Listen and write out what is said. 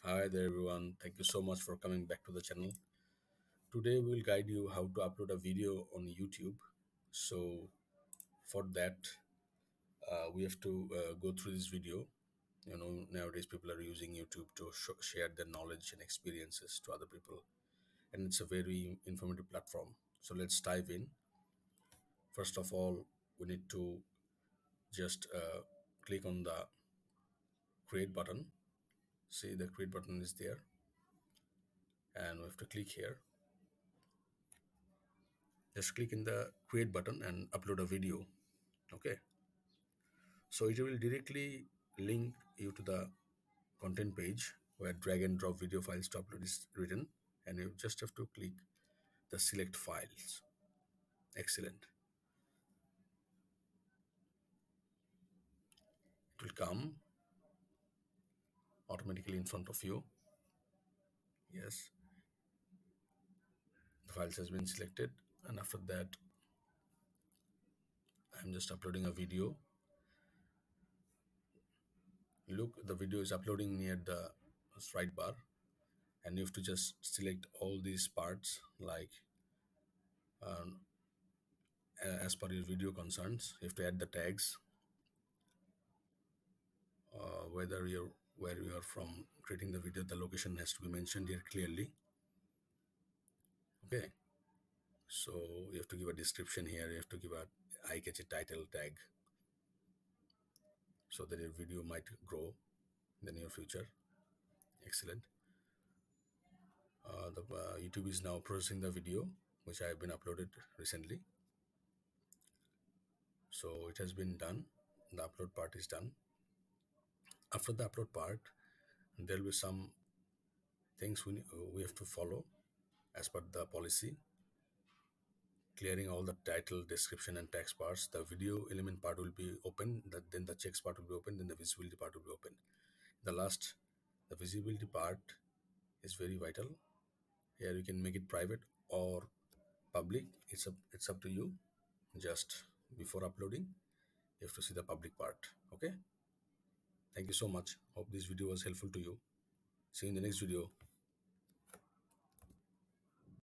Hi there everyone. Thank you so much for coming back to the channel. Today we will guide you how to upload a video on YouTube. So for that we have to go through this video. Nowadays people are using YouTube to share their knowledge and experiences to other people, and it's a very informative platform. So let's dive in. First of all, we need to just click on the create button. See, the create button is there, and we have to click here. Just click in the create button and upload a video. Okay, so it will directly link you to the content page where drag and drop video files to upload is written, and you just have to click the select files. Excellent. It will come automatically in front of you. Yes, the files has been selected, and after that I'm just uploading a video. Look, the video is uploading near the right bar, and you have to just select all these parts like um, as per your video concerns. You have to add the tags, whether you're where you are from creating the video. The location has to be mentioned here clearly. Okay, so you have to give a description here. You have to give a eye-catchy title tag so that your video might grow in the near future. Excellent. The YouTube is now processing the video which I have been uploaded recently. So it has been done. The upload part is done. After the upload part, there will be some things we have to follow as per the policy. Clearing all the title, description, and text parts. The video element part will be open. Then the checks part will be open. Then the visibility part will be open. The last, the visibility part is very vital. Here you can make it private or public. It's up to you. Just before uploading, you have to see the public part. Okay. Thank you so much. Hope this video was helpful to you. See you in the next video.